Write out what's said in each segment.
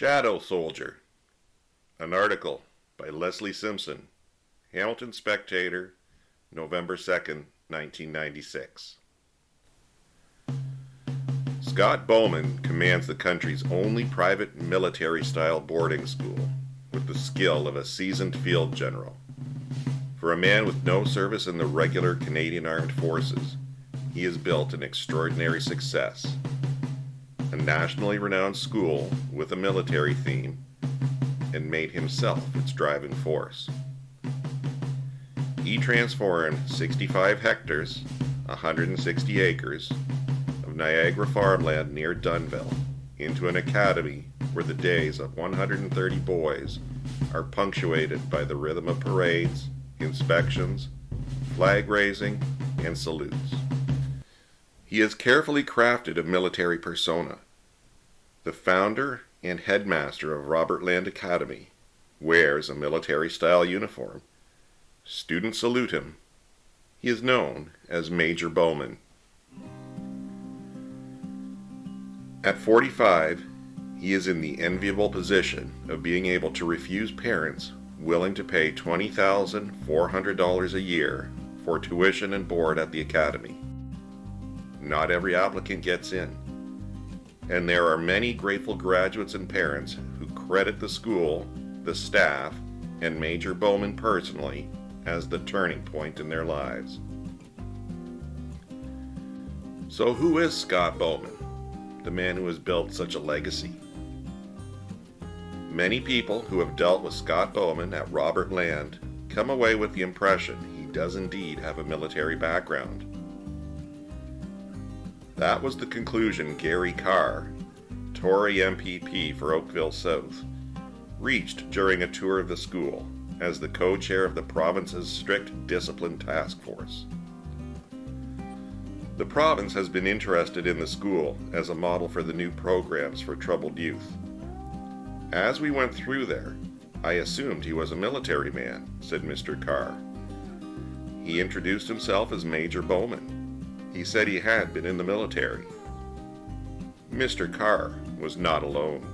Shadow Soldier, an article by Leslie Simpson, Hamilton Spectator, November 2nd, 1996. Scott Bowman commands the country's only private military-style boarding school with the skill of a seasoned field general. For a man with no service in the regular Canadian Armed Forces, he has built an extraordinary success. A nationally renowned school with a military theme, and made himself its driving force. He transformed 65 hectares, 160 acres, of Niagara farmland near Dunnville into an academy where the days of 130 boys are punctuated by the rhythm of parades, inspections, flag raising, and salutes. He has carefully crafted a military persona. The founder and headmaster of Robert Land Academy wears a military-style uniform. Students salute him. He is known as Major Bowman. At 45, he is in the enviable position of being able to refuse parents willing to pay $20,400 a year for tuition and board at the academy. Not every applicant gets in, and there are many grateful graduates and parents who credit the school, the staff, and Major Bowman personally as the turning point in their lives. So who is Scott Bowman, the man who has built such a legacy? Many people who have dealt with Scott Bowman at Robert Land come away with the impression he does indeed have a military background. That was the conclusion Gary Carr, Tory MPP for Oakville South, reached during a tour of the school as the co-chair of the province's strict discipline task force. The province has been interested in the school as a model for the new programs for troubled youth. As we went through there, I assumed he was a military man, said Mr. Carr. He introduced himself as Major Bowman. He said he had been in the military. Mr. Carr was not alone.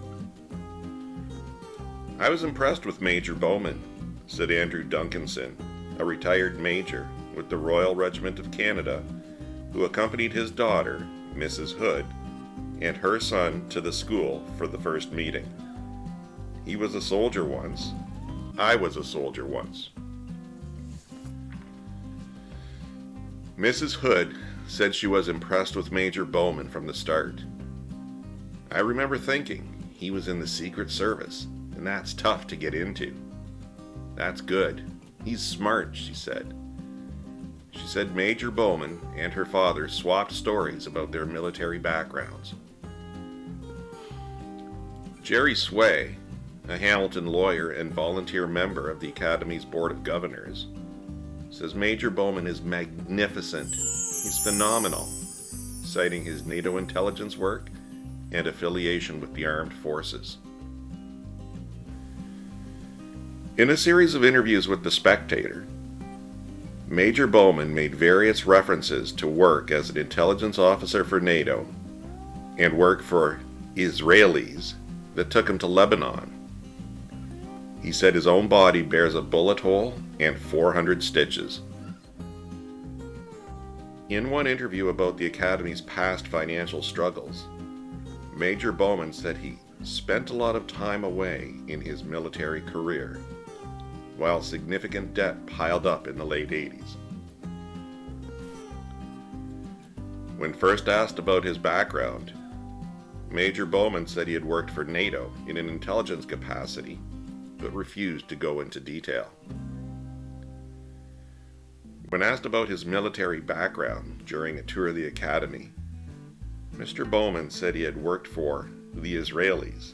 I was impressed with Major Bowman, said Andrew Duncanson, a retired major with the Royal Regiment of Canada, who accompanied his daughter, Mrs. Hood, and her son to the school for the first meeting. He was a soldier once. I was a soldier once. Mrs. Hood said she was impressed with Major Bowman from the start. I remember thinking he was in the Secret Service, and that's tough to get into. That's good. He's smart, she said. She said Major Bowman and her father swapped stories about their military backgrounds. Jerry Sway, a Hamilton lawyer and volunteer member of the Academy's Board of Governors, says Major Bowman is magnificent. He's phenomenal, citing his NATO intelligence work and affiliation with the armed forces. In a series of interviews with The Spectator, Major Bowman made various references to work as an intelligence officer for NATO and work for Israelis that took him to Lebanon. He said his own body bears a bullet hole and 400 stitches. In one interview about the Academy's past financial struggles, Major Bowman said he spent a lot of time away in his military career, while significant debt piled up in the late 80s. When first asked about his background, Major Bowman said he had worked for NATO in an intelligence capacity, but refused to go into detail. When asked about his military background during a tour of the Academy, Mr. Bowman said he had worked for the Israelis,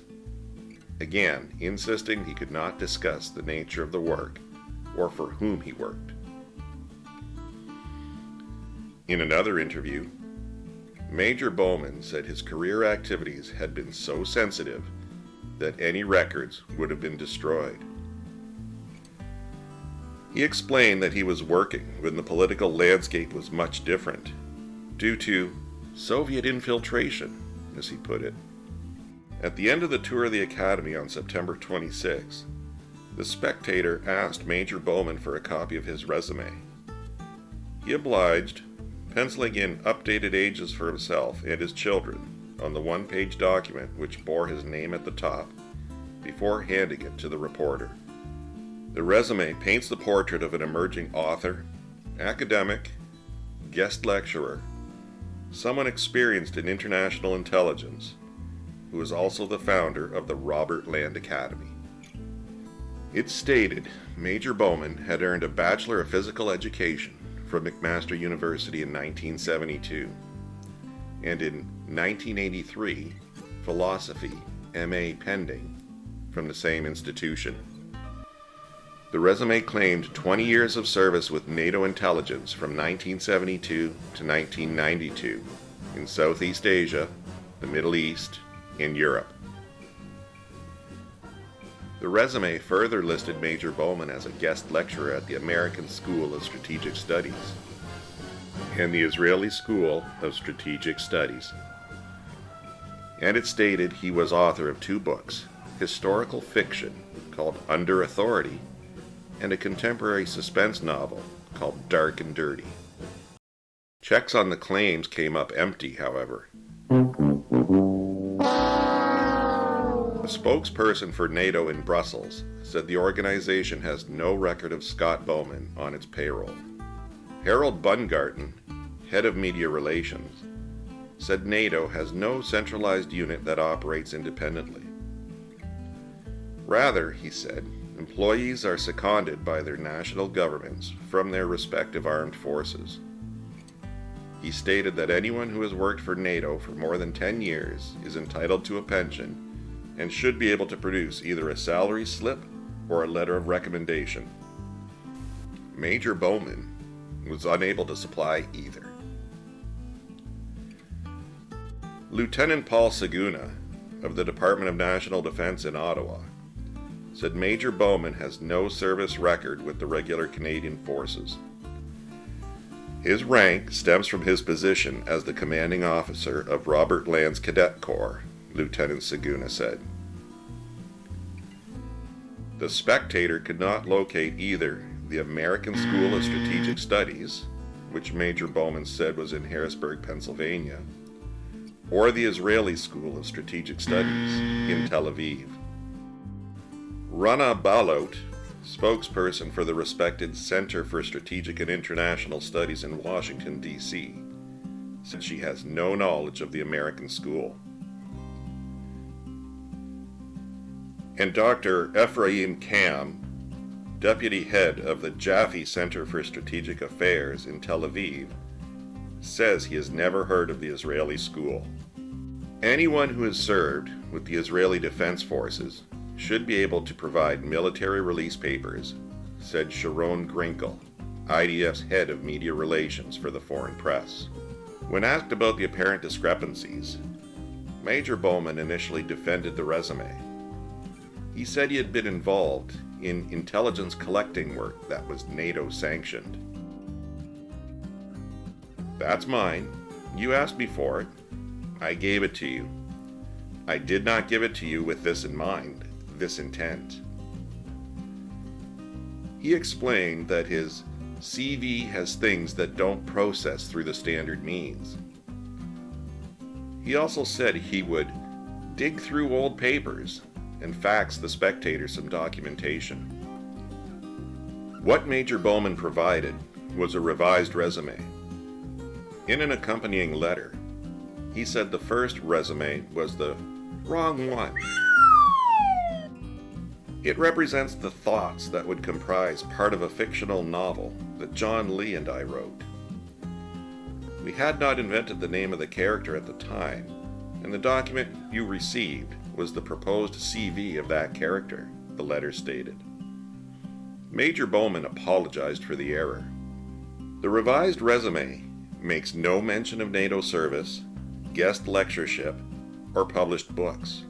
again insisting he could not discuss the nature of the work or for whom he worked. In another interview, Major Bowman said his career activities had been so sensitive that any records would have been destroyed. He explained that he was working when the political landscape was much different, due to Soviet infiltration, as he put it, At the end of the tour of the Academy on September 26, the Spectator asked Major Bowman for a copy of his resume. He obliged, penciling in updated ages for himself and his children on the one-page document which bore his name at the top, before handing it to the reporter. The resume paints the portrait of an emerging author, academic, guest lecturer, someone experienced in international intelligence, who is also the founder of the Robert Land Academy. It stated Major Bowman had earned a Bachelor of Physical Education from McMaster University in 1972, and in 1983, Philosophy, M.A. pending, from the same institution. The resume claimed 20 years of service with NATO intelligence from 1972 to 1992 in Southeast Asia, the Middle East, and Europe. The resume further listed Major Bowman as a guest lecturer at the American School of Strategic Studies and the Israeli School of Strategic Studies. And it stated he was author of 2 books, historical fiction called Under Authority, and a contemporary suspense novel called Dark and Dirty. Checks on the claims came up empty, however. A spokesperson for NATO in Brussels said the organization has no record of Scott Bowman on its payroll. Harold Bungarten, head of media relations, said NATO has no centralized unit that operates independently. Rather, he said, employees are seconded by their national governments from their respective armed forces. He stated that anyone who has worked for NATO for more than 10 years is entitled to a pension and should be able to produce either a salary slip or a letter of recommendation. Major Bowman was unable to supply either. Lieutenant Paul Saguna of the Department of National Defense in Ottawa said Major Bowman has no service record with the regular Canadian forces. His rank stems from his position as the commanding officer of Robert Land's Cadet Corps, Lieutenant Saguna said. The Spectator could not locate either the American School of Strategic Studies, which Major Bowman said was in Harrisburg, Pennsylvania, or the Israeli School of Strategic Studies in Tel Aviv. Rana Balot, spokesperson for the respected Center for Strategic and International Studies in Washington, D.C., said she has no knowledge of the American school. And Dr. Ephraim Kam, deputy head of the Jaffe Center for Strategic Affairs in Tel Aviv, says he has never heard of the Israeli school. Anyone who has served with the Israeli Defense Forces should be able to provide military release papers, said Sharon Grinkel, IDF's head of media relations for the foreign press. When asked about the apparent discrepancies, Major Bowman initially defended the resume. He said he had been involved in intelligence collecting work that was NATO sanctioned. That's mine. You asked me for it. I gave it to you. I did not give it to you with this in mind, this intent. He explained that his CV has things that don't process through the standard means. He also said he would dig through old papers and fax the Spectator some documentation. What Major Bowman provided was a revised resume. In an accompanying letter, he said the first resume was the wrong one. It represents the thoughts that would comprise part of a fictional novel that John Lee and I wrote. We had not invented the name of the character at the time, and the document you received was the proposed CV of that character, the letter stated. Major Bowman apologized for the error. The revised resume makes no mention of NATO service, guest lectureship, or published books.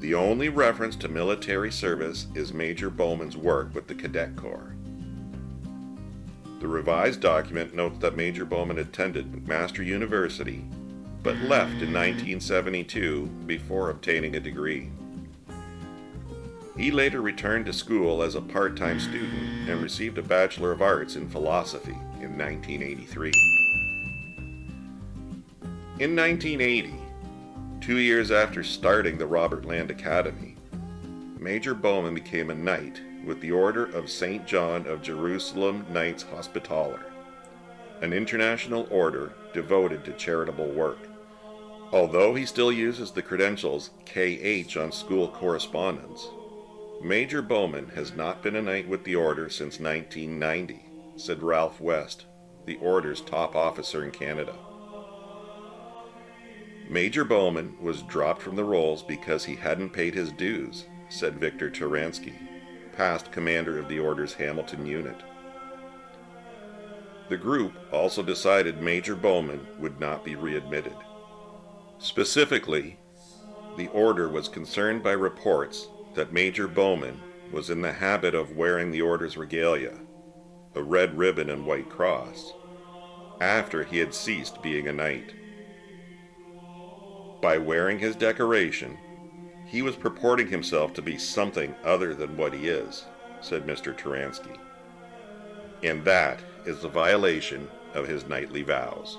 The only reference to military service is Major Bowman's work with the Cadet Corps. The revised document notes that Major Bowman attended McMaster University but left in 1972 before obtaining a degree. He later returned to school as a part-time student and received a Bachelor of Arts in Philosophy in 1983. In 1980, 2 years after starting the Robert Land Academy, Major Bowman became a knight with the Order of St. John of Jerusalem Knights Hospitaller, an international order devoted to charitable work. Although he still uses the credentials KH on school correspondence, Major Bowman has not been a knight with the order since 1990, said Ralph West, the order's top officer in Canada. Major Bowman was dropped from the rolls because he hadn't paid his dues, said Victor Taransky, past commander of the order's Hamilton unit. The group also decided Major Bowman would not be readmitted. Specifically, the order was concerned by reports that Major Bowman was in the habit of wearing the order's regalia, a red ribbon and white cross, after he had ceased being a knight. By wearing his decoration, he was purporting himself to be something other than what he is, said Mr. Taransky. And that is the violation of his knightly vows.